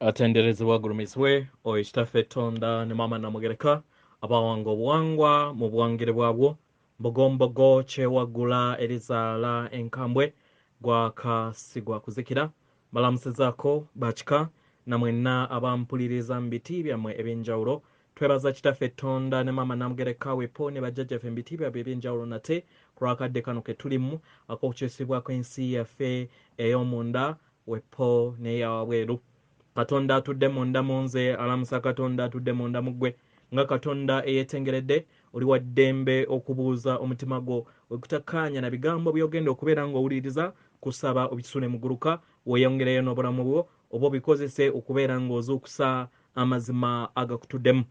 atenderezebwa gulumisibwe oyo kitaffe Tonda ne Maama Namugereka abawanga obuwangwa mu buwangire bwabwo mbogombogo kyewagula erizaala enkambwe gwakasigwa kuzikira balamusizaako bakika namwenna abampuliriza mu biti byammwe ebyenjawulo twebaza kitaffe Tonda ne Maama Namugereka wepo ne bajjajjaffe mu biti byabwe ebyenjawulo nate ku lwakadde kano ke tulimu ak'okukyusibwako ensi yaffe ey'omunda wepo n'eya wabweru. Katonda atudde munda mu nze alamusa Katonda atudde munda mu ggwe nga Katonda eyeetengeredde oli wa ddembe okubuuza omutima gwo okutakkaanya na bigambo by'ogenda okubeera ng'owuliriza kusaba obisule mu gguluka weeyongereyo n'obulamu bwo oba obikozese okubeera ng'ozuukusa amazima agakutuddemu.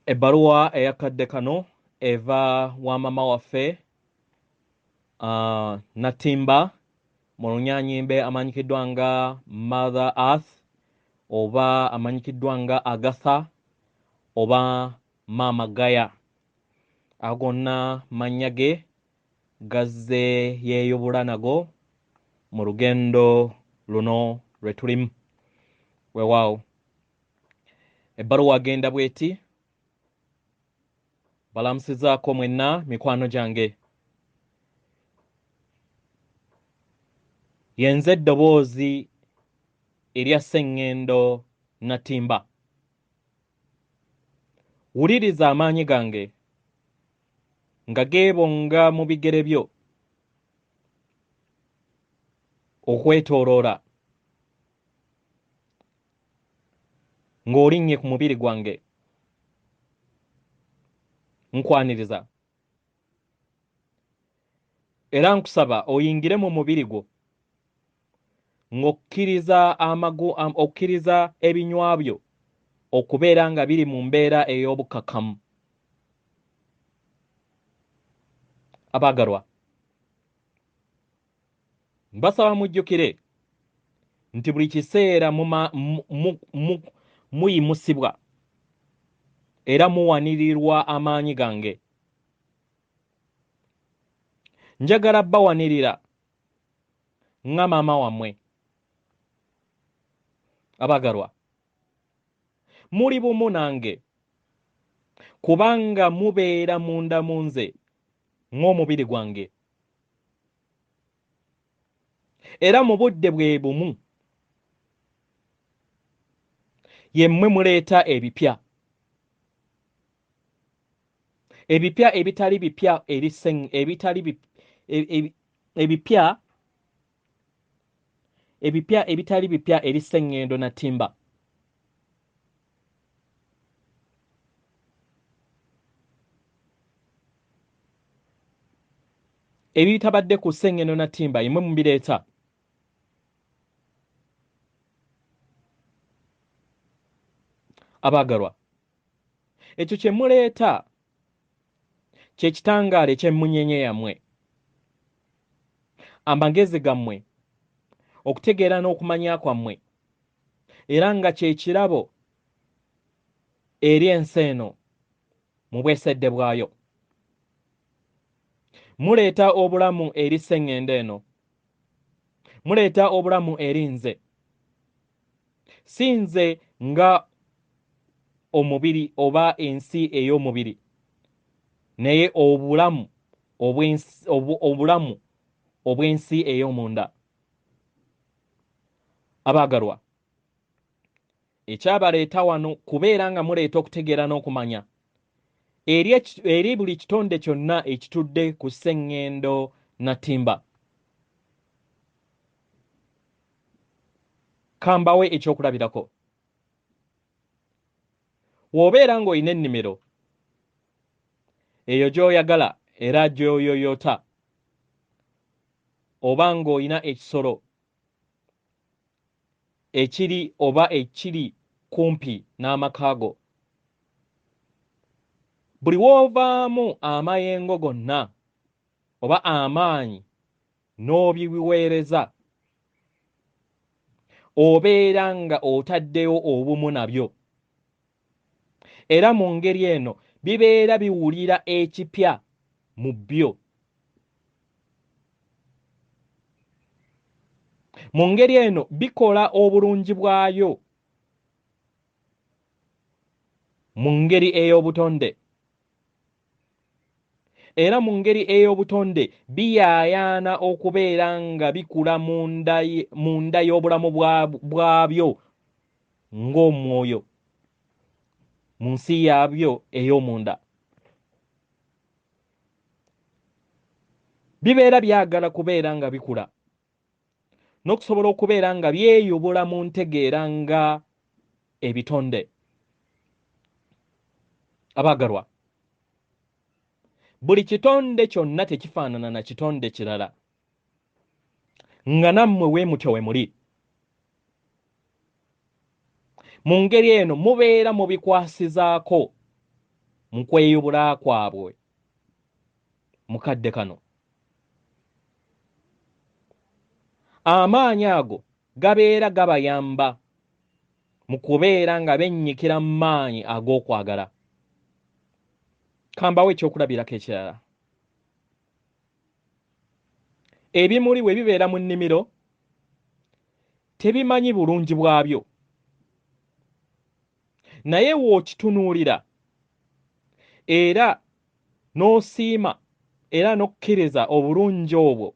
Ebbaluwa eyakadde kano eva wa maama waffe Nattimba mu lunyaanyimbe amanyikiddwa nga Mother Earth oba amanyikiddwa nga Agatha oba Maama Gaya. Agonna mannya ge gazze yeeyubula nago mu lugendo luno lwe tulimu. Weewaawo ebbaluwa agenda bw'eti: balamusizaako mwenna mikwano gyange. Yenze eddoboozi erya Sengendo Nattimba. Wuliriza amaanyi gange nga geebonga mu bigere byo okwetooloola ng'olinnye ku mubiri gwange. Nkwaniriza era nkusaba oyingire mu mubiri gwo ng'okkiriza ebinywa byo okubeera nga biri mu mbeera ey'obukakamu. Abaagalwa, mbasaba mujjukire nti buli kiseera muyimusibwa era muwanirirwa amaanyi gange. Njagala bawanirira nga maama wammwe. Abaagalwa, muli bumu nange kubanga mubeera munda mu nze ng'omubiri gwange, era mu budde bwe bumu yemmwe muleeta ebipya ebitali bipya ebitali bipya eri Sengendo Nattimba. Ebitabadde ku Sengendo Nattimba yemmwe mubireeta. Abaagalwa, ekyo kye muleeta kye kitangaala eky'emmunyenye yammwe, amagezi gammwe, okutegeera n'okumanya kwammwe, era nga kye kirabo eri ensi eno mu bwesedde bwayo. Muleeta obulamu eri Sengendo eno, muleeta obulamu eri nze. Si nze nga omubiri oba ensi ey'omubiri, naye obulamu obw'ensi ey'omunda. Abaagalwa, ekyabaleeta wano kubeera nga muleeta okutegeera n'okumanya eri buli kitonde kyonna ekitudde ku Sengendo Nattimba. Kambawe ekyokulabirako. W'obeera ng'olina ennimiro eyo gy'oyagala era gy'oyoyota, oba ng'olina ekisolo ekiri kumpi n'amaka go, buli w'ovaamu amayengo gonna oba amaanyi n'obiweereza, obeera nga otaddeyo obumu nabyo, era mu ngeri eno bibeera biwulira ekipya mu byo. mu ngeri eno bikola obulungi bwayo mu ngeri ey'obutonde, era mu ngeri ey'obutonde biyaayaana okubeera nga bikula mu nda y'obulamu bwabyo ng'omwoyo mu nsi yaabyo ey'omunda. Bibeera byagala kubeera nga bikula n'okusobola okubeera nga byeyubula mu ntegeera nga ebitonde. Abaagalwa, buli kitonde kyonna tekifaanana na kitonde kirala, nga nammwe bwe mutyo we muli. Mu ngeri eno mubeera mubikwasizaako mu kweyubula kwabwe mu kadde kano. Amaanyi ago gabeera gabayamba mu kubeera nga bennyikira mu maanyi ag'okwagala. Kambawo ekyokulabirako ekirala. Ebimuli bwe bibeera mu nnimiro tebimanyi bulungi bwabyo, naye w'okitunuulira era n'osiima era n'okkiriza obulungi obwo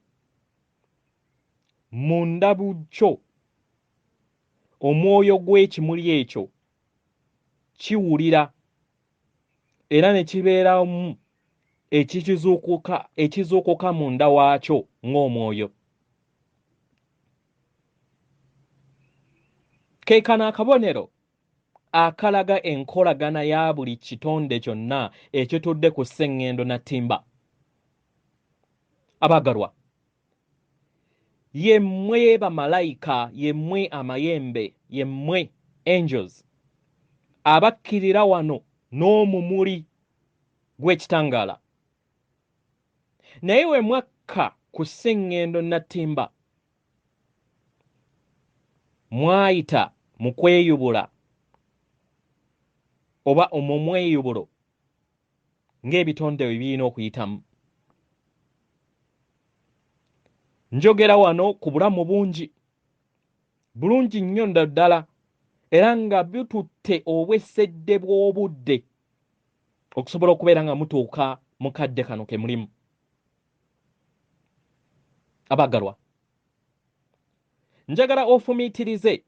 munda bukyo, omwoyo gw'ekimuli ekyo kiwulira era ne kibeeramu ekizuukuka munda waakyo ng'omwoyo. Ke kano akabonero akalaga enkolagana ya buli kitonde kyonna ekitudde ku Sengendo Nattimba. Abaagalwa, yemmwe bamalayika, yemmwe amayembe, yemmwe angels abakkirira wano n'omumuli gw'ekitangaala, naye we mwakka ku Sengendo Nattimba mwayita mu kweyubula oba omumweyubulo ng'ebitonde bwe birina okuyitamu. Njogera wano ku bulamu bulungi nnyo ddala era nga bututte obwesedde bw'obudde okusobola okubeera nga mutuuka mu kadde kano ke mulimu. Abaagalwa, njagala ofumiitirize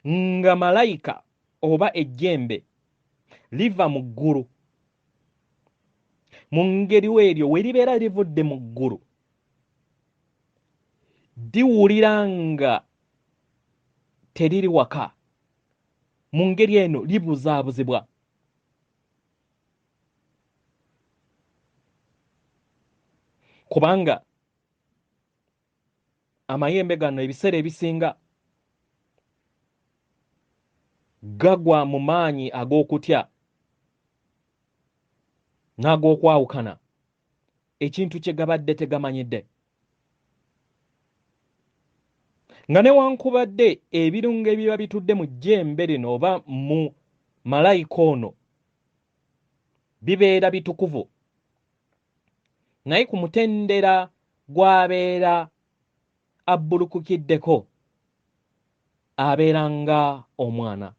nga malayika oba ejjembe liva mu ggulu. Mu ngeri eryo we libeera livudde mu ggulu, diwulira nga teriri waka. Mu ngeri eno libuzaabuzibwa. Kubanga amayembe gano ebiseera ebisinga gagwa mu maanyi ag'okutya n'ag'okwawukana ekintu kye gabadde tegamanyidde, nga newankubadde ebirungo ebiba bitudde mu jjembe lino oba mu malayika ono bibeera bitukuvu, naye ku mutendera gw'abeera abbulukukiddeko abeera nga omwana,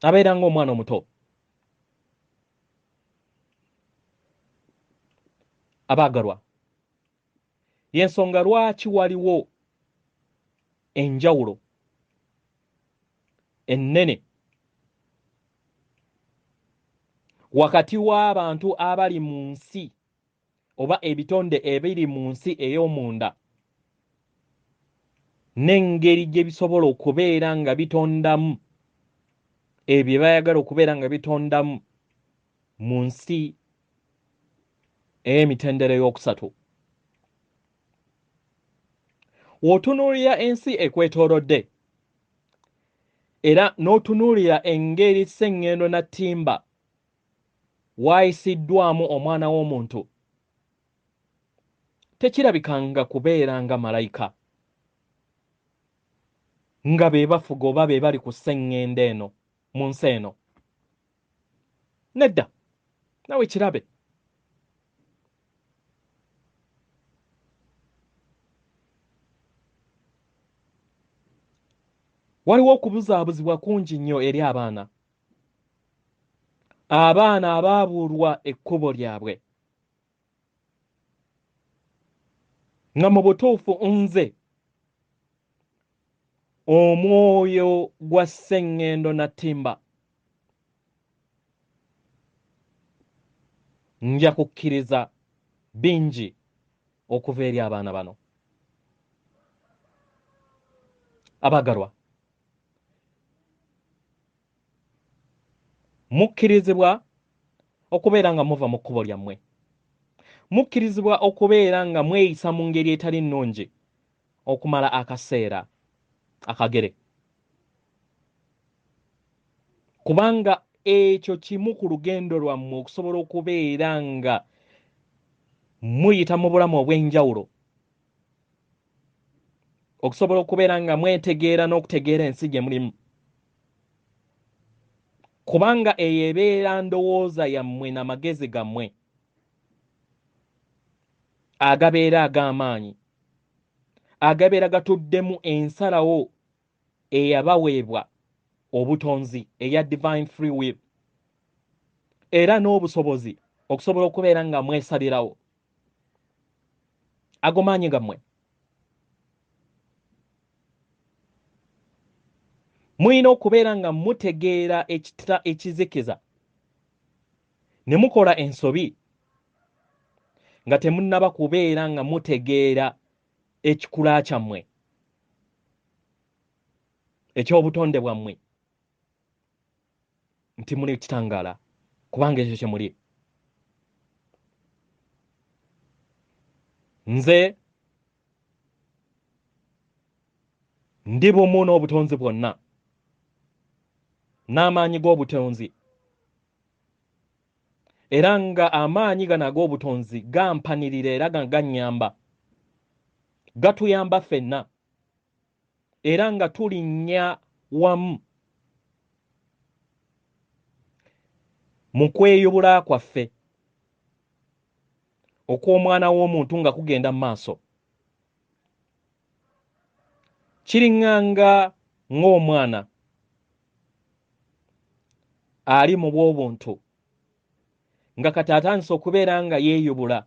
abeera ng'omwana omuto. Abaagalwa, y'ensonga lwaki waliwo enjawulo ennene wakati w'abantu abali mu nsi oba ebitonde ebiri mu nsi ey'omunda n'engeri gye bisobola okubeera nga bitondamu ebyo bayagala okubeera nga bitondamu mu nsi ey'emitendera ey'okusatu. W'otunuulira ensi ekwetoolodde era n'otunuulira engeri Sengendo Nattimba wayisiddwamu omwana w'omuntu, tekirabikanga kubeera nga malayika nga be bafuga oba be bali ku Sengendo eno mu nsi eno. Nedda, nawe kirabe. waliwo okubuzaabuzibwa kungi nnyo eri abaana abaabuulwa ekkubo lyabwe nga mu butuufu nze omwoyo gwa Sengendo Nattimba nja kukkiriza bingi okuva eri abaana bano. Abagalwa, mukkirizibwa okubeera nga muva mu kkubo lyammwe, mukkirizibwa okubeera nga mweyisa mu ngeri etali nnungi okumala akaseera akagere, kubanga ekyo kimu ku lugendo lwammwe okusobola okubeera nga muyita mu bulamu obw'enjawulo, okusobola okubeera nga mwetegeera n'okutegeera ensi gye mulimu, kubanga eyo ebeera ndowooza yammwe n'amagezi gammwe agabeera ag'amaanyi, agabeera gatuddemu ensalawo eyabaweebwa obutonzi eya divine free will, era n'obusobozi okusobola okubeera nga mwesalirawo ago maanyi gammwe. Muyina okubeera nga mutegeera ekizikiza ne mukola ensobi nga temunnaba kubeera nga mutegeera ekikula kyammwe eky'obutonde bwammwe nti muli kitangaala, kubanga ekyo kye muli. Nze ndi bumu n'obutonzi bwonna n'amaanyi g'obutonzi, era nga amaanyi gano ag'obutonzi gampanirira era gannyamba, gatuyamba ffenna, era nga tulinnya wamu mu kweyubula kwaffe okw'omwana w'omuntu nga kugenda mu maaso. Kiriŋŋanga ng'omwana ali mu bw'obuntu nga kati atandise okubeera nga yeeyubula,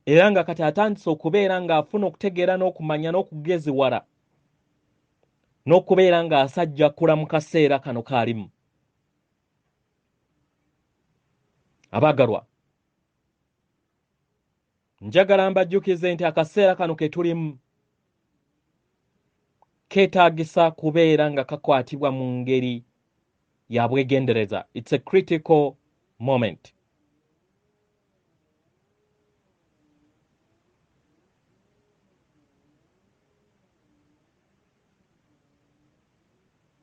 era nga kati atandise okubeera ng'afuna okutegeera n'okumanya n'okugeziwala n'okubeera ng'asajjakkula mu kaseera kano k'alimu. Abaagalwa, njagala mbajjukize nti akaseera kano ke tulimu keetaagisa kubeera nga kakwatibwa mu ngeri ya bwegendereza. It's a critical moment.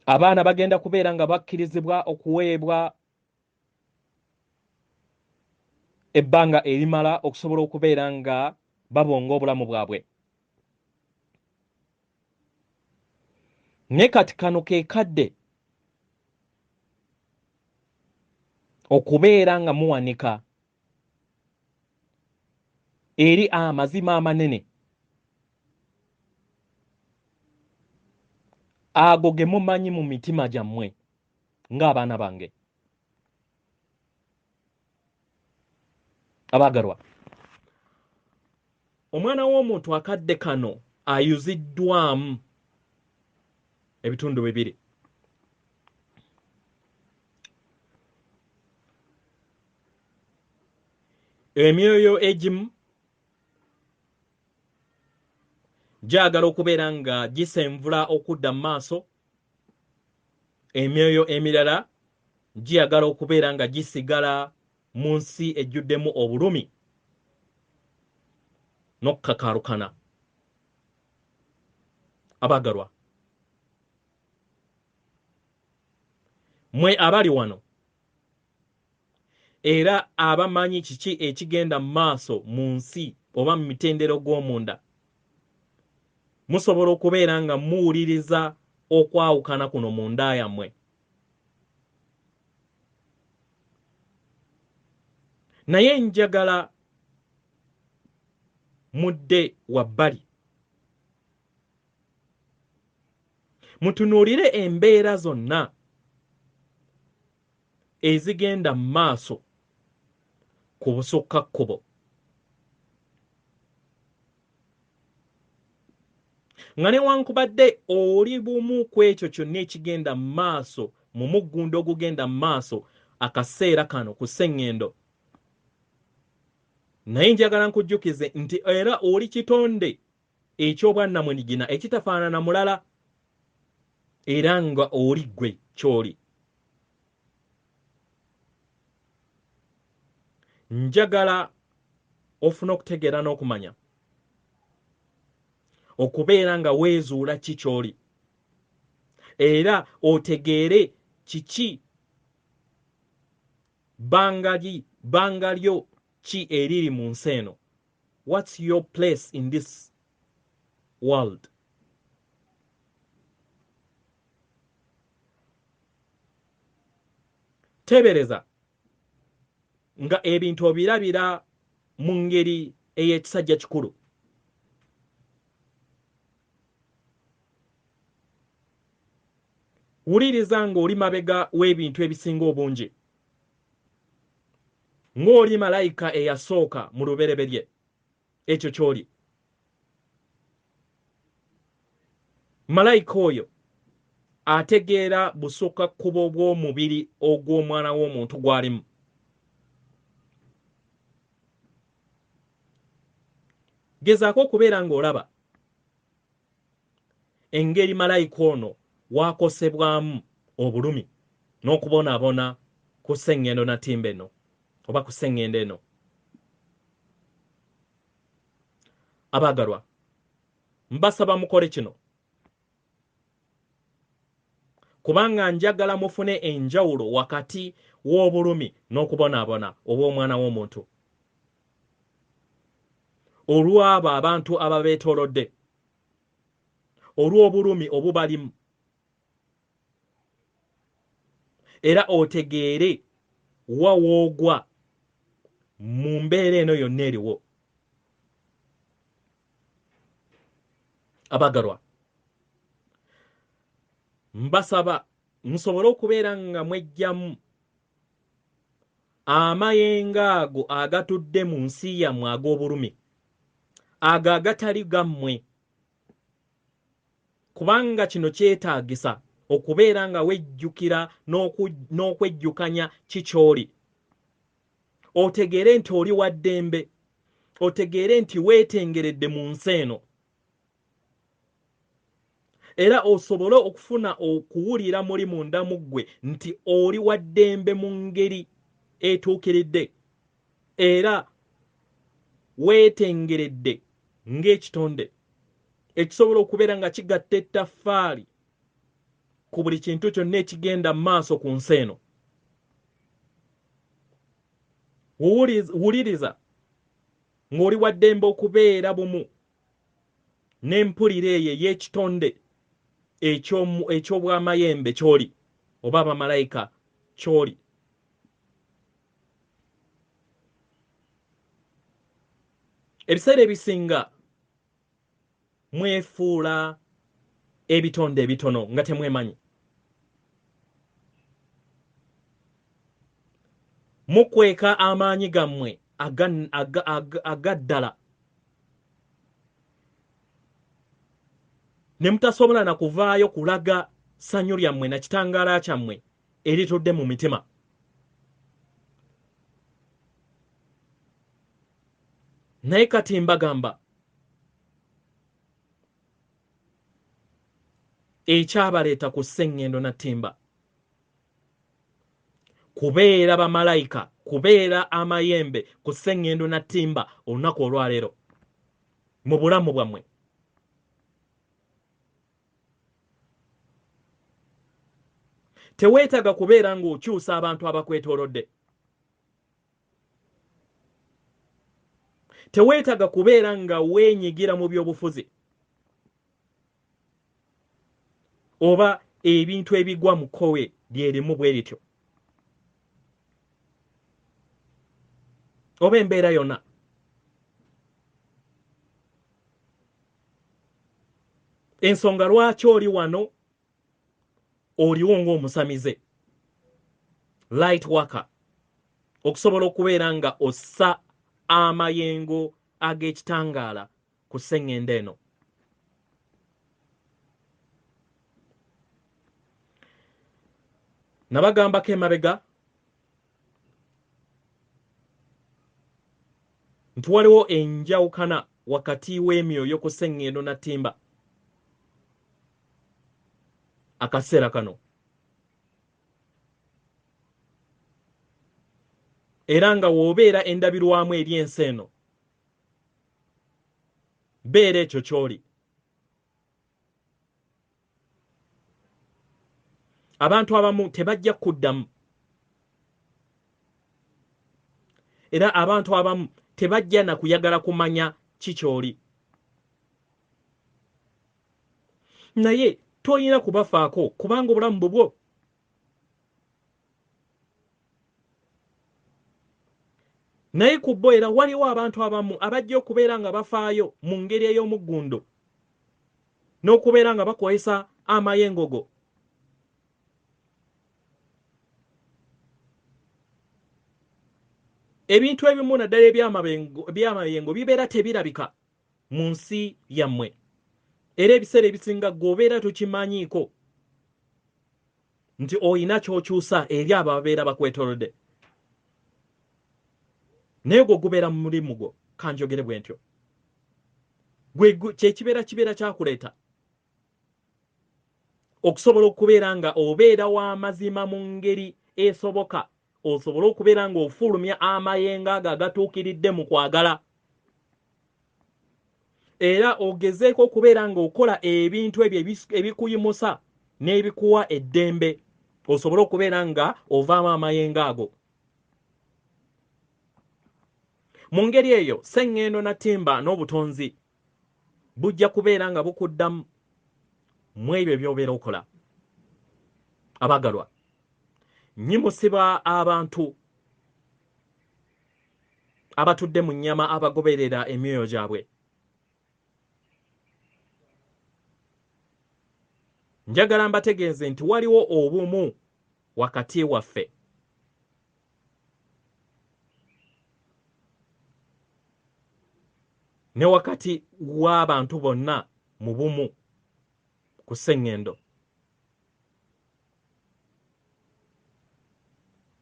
Abaana bagenda kubeera nga bakkirizibwa okuweebwa ebbanga erimala okusobola okubeera nga babonga obulamu bwabwe. Ne kati kano ke kadde okubeera nga muwanika eri amazima amanene ago ge mumanyi mu mitima gyammwe ng'abaana bange. Abaagalwa, omwana w'omuntu akadde kano ayuziddwamu ebitundu bibiri. Emyoyo egimu gyagala okubeera nga gisenvula okudda mu maaso, emyoyo emirala giyagala okubeera nga gisigala mu nsi ejjuddemu obulumi n'okukakaalukana. Abaagalwa, mmwe abali wano era abamanyi kiki ekigenda mu maaso mu nsi oba mu mitendero gw'omunda, musobola okubeera nga muwuliriza okwawukana kuno mu nda yammwe. Naye njagala mudde wabbali mutunuulire embeera zonna ezigenda mu maaso ku busukkakkubo. Nga newankubadde oli bumu ku ekyo kyonna ekigenda mu maaso mu muggundo ogugenda mu maaso akaseera kano ku Sengendo, naye njagala nkujjukize nti era oli kitonde eky'obwannamwenigina ekitafaanana mulala, era nga oli ggwe ky'oli. Njagala ofuna okutegeera n'okumanya, okubeera nga weezuula ki ky'oli, era otegeere kiki bbanga lyo ki eriri mu nsi eno. What's your place in this world? Tebereza nga ebintu obirabira mu ngeri ey'ekisajja kikulu. Wuliriza ng'oli mabega w'ebintu ebisinga obungi, ng'oli malayika eyasooka mu lubereberye. Ekyo ky'oli. Malayika oyo ategeera busukkakkubo bw'omubiri ogw'omwana w'omuntu gw'alimu. Gezaako okubeera ng'olaba engeri malayika ono waakosebwamu obulumi n'okubonaabona ku Sengendo Nattimba eno oba ku Sengendo eno. Abaagalwa, mbasaba mukole kino, kubanga njagala mufune enjawulo wakati w'obulumi n'okubonaabona obw'omwana w'omuntu olw'abo abantu ababeetoolodde, olw'obulumi obubalimu, era otegeere wa woogwa mu mbeera eno yonna eriwo. Abaagalwa, mbasaba musobole okubeera nga mwejjamu amayengo ago agatudde mu nsi yammwe ag'obulumi, ago agatali gammwe, kubanga kino kyetaagisa okubeera nga wejjukira n'okwejjukanya kikyoli. Otegeere nti oli wa ddembe, otegeere nti weetengeredde mu nsi eno, era osobole okufuna okuwulira muli munda mu ggwe nti oli wa ddembe mu ngeri etuukiridde, era weetengeredde ng'ekitonde ekisobola okubeera nga kigatta ettaffaali ku buli kintu kyonna ekigenda mu maaso ku nsi eno. Wuliriza ng'oli wa ddembe okubeera bumu n'empulira eyo ey'ekitonde eky'obwamayembe ky'oli oba abamalayika ky'oli. Ebiseera ebisinga mwefuula ebitonde ebitono nga temwemanyi. Mukweka amaanyi gammwe agaddala ne mutasobola na kuvaayo kulaga ssanyu lyammwe na kitangaala kyammwe eritudde mu mitima. Naye kati mbagamba ekyabaleeta ku Sengendo Nattimba kubeera bamalayika, kubeera amayembe ku Sengendo Nattimba olunaku olwaleero mu bulamu bwammwe. Teweetaaga kubeera ng'okyusa abantu abakwetoolodde. Teweetaaga kubeera nga weenyigira mu byobufuzi oba ebintu ebigwa mu kkowe lyerimu bwe lityo, oba embeera yonna. Ensonga lwaki oli wano oliwo ng'omusamize light worker okusobola okubeera nga ossa amayengo ag'ekitangaala ku Sengendo eno. Nabagambako emabega nti waliwo enjawukana wakati w'emyoyo ku Sengendo Nattimba akaseera kano. Era nga w'obeera endabirwamu eri ensi eno, beera ekyo ky'oli. Abantu abamu tebajja kuddamu. Era abantu abamu tebajja na kuyagala kumanya kikyoli. Naye toyina kubafaako kubanga obulamu bubwo. Naye ku bo era waliwo abantu abamu abajja okubeera nga bafaayo mu ngeri ey'omuggundo n'okubeera nga bakozesa amayengo go. Ebintu ebimu naddala eby'amayengo bibeera tebirabika mu nsi yammwe. Era ebiseera ebisinga g'obeera tokimanyiiko nti oyina ky'okyusa eri abo ababeera bakwetoolodde. Naye gwe gubeera mu mulimu gwo, kanjogere bwe ntyo. Kyekibeera kyakuleeta okusobola okubeera nga obeera w'amazima mu ngeri esoboka, osobole okubeera nga ofulumya amayengo ago agatuukiridde mu kwagala. Era ogezeeko okubeera nga okola ebintu ebyo ebikuyimusa n'ebikuwa eddembe, osobole okubeera nga ovaamu amayengo ago. Mu ngeri eyo Sengendo Nattimba n'obutonzi bujja kubeera nga bukuddamu mu ebyo by'obeera okola. Abagalwa, nyimusiba abantu abatudde mu nnyama abagoberera emyoyo gyabwe. Njagala mbategeeze nti waliwo obumu wakati waffe. Ne wakati w'abantu bonna mu bumu ku Sengendo.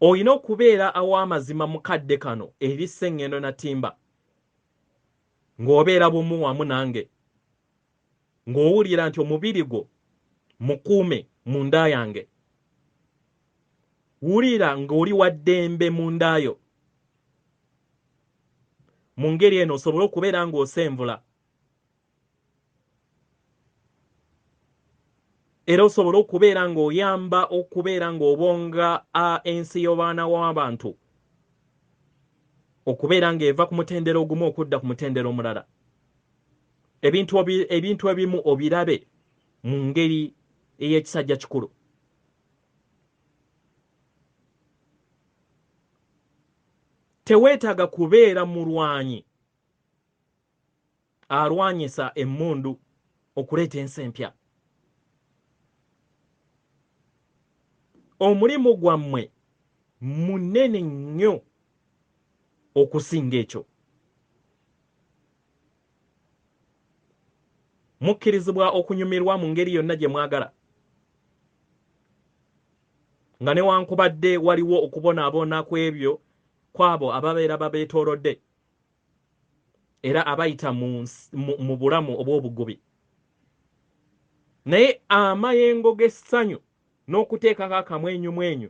Oyina okubeera aw'amazima mu kadde kano eri Sengendo Nattimba, ng'obeera bumu wamu nange, ng'owulira nti omubiri gwo mukuume mu nda yange. Wulira ng'oli wa ddembe mu nda yo. Mu ngeri eno osobole okubeera ng'osenvula. Era osobole okubeera ng'oyamba okubeera ng'obonga ensi y'abaana w'abantu okubeera ng'eva ku mutendera ogumu okudda ku mutendera omulala. Ebintu ebimu obirabe mu ngeri ey'ekisajja kikulu. Teweetaaga kubeera mulwanyi alwanyisa emmundu okuleeta ensi empya. Omulimu gwammwe munene nnyo okusinga ekyo. Mukkirizibwa okunyumirwa mu ngeri yonna gye mwagala, nga newankubadde waliwo okubonaabona kw'ebyo kw'abo ababeera babeetoolodde era abayita mu bulamu obw'obugubi. Naye amayengo g'essanyu n'okuteekako akamwenyumwenyu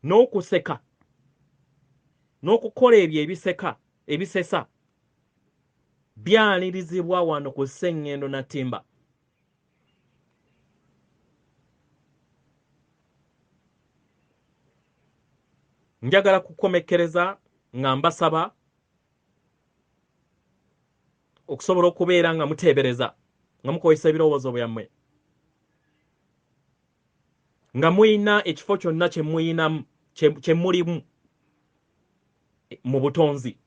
n'okuseka n'okukola ebyo ebisesa byanirizibwa wano ku Sengendo Nattimba. Njagala kukomekkereza nga mbasaba okusobola okubeera nga muteebereza, nga mukozesa ebirowoozo byammwe, nga muyina ekifo kyonna kye mulimu mu butonzi.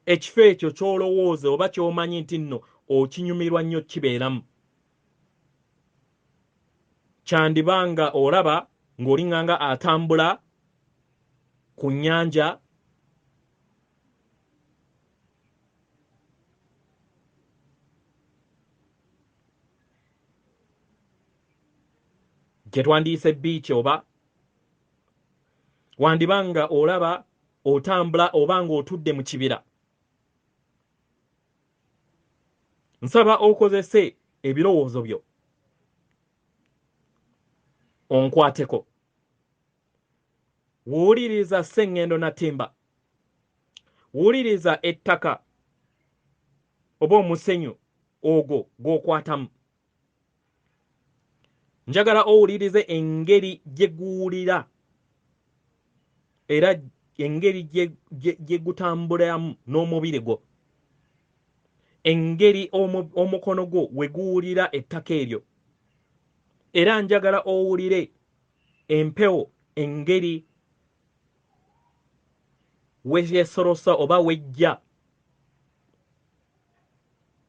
Ekifo ekyo ky'olowooza oba ky'omanyi nti nno okinyumirwa nnyo kibeeramu. kyandibanga olaba ng'olinganga atambula ku nnyanja gye twandiise beach oba wandibanga olaba otambula oba ng'otudde mu kibira. Nsaba okozese ebirowoozo byo onkwateko. Wuuliriza Sengendo Nattimba, wuuliriza ettaka oba omusenyu ogwo gw'okwatamu. Njagala owulirize engeri gye guwulira era engeri gye gutambulamu n'omubiri gwo, engeri omukono gwo we guwulira ettaka eryo, era njagala owulire empewo engeri weesorosa oba wejja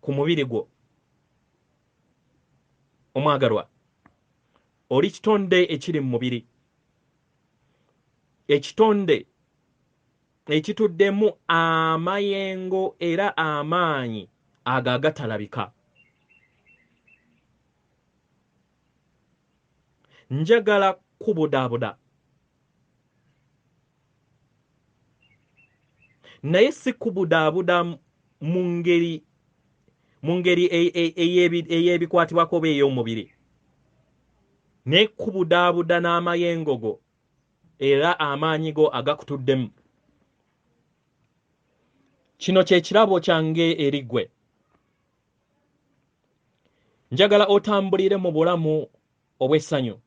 ku mubiri gwo. Omwagalwa, oli kitonde ekiri mu mubiri, ekitonde ekituddemu amayengo era amaanyi ago agatalabika. Njagala kubudaabuda, naye si kubudaabuda mu ngeri ey'ebikwatibwako oba ey'omubiri, naye kubudaabuda n'amayengo go era amaanyi go agakutuddemu. Kino kye kirabo kyange eri ggwe. Njagala otambulire mu bulamu obw'essanyu,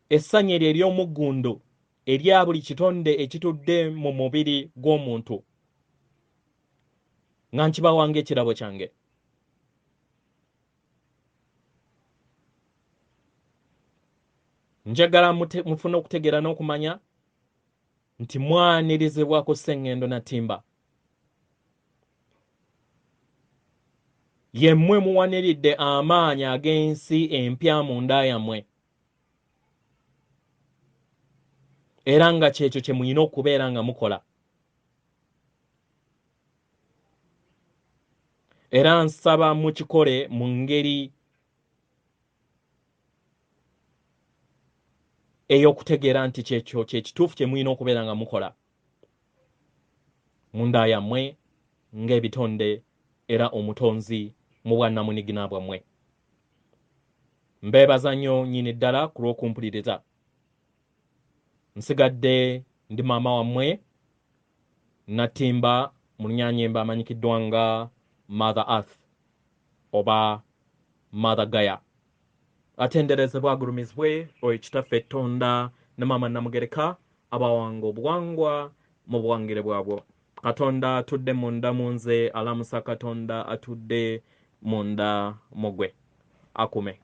essanyu eryo ery'omuggundu erya buli kitonde ekitudde mu mubiri gw'omuntu, nga nkibawanga ekirabo kyange. Njagala mufune okutegeera n'okumanya nti mwanirizibwako Sengendo Nattimba. Yemmwe muwaniridde amaanyi ag'ensi empya mu nda yammwe, era nga kyekyo kye muyina okubeera nga mukola. Era nsaba mukikole mu ngeri ey'okutegeera nti kyekyo kye kituufu kye muyina okubeera nga mukola mu nda yammwe ng'ebitonde era omutonzi mu bwannamunigina bwammwe. Mbeebaza nnyo nnyini ddala ku lw'okumpuliriza. Nsigadde ndi maama wammwe Nattimba mu Lunyaanyemba amanyikiddwa nga Mother Earth oba Mother Gaia. Atenderezebwa agulumizibwe oyo kitaffe Tonda ne Maama Namugereka abawanga obuwangwa mu buwangire bwabwo. Katonda atudde munda mu nze, alamusa Katonda atudde munda mu ggwe. Akume.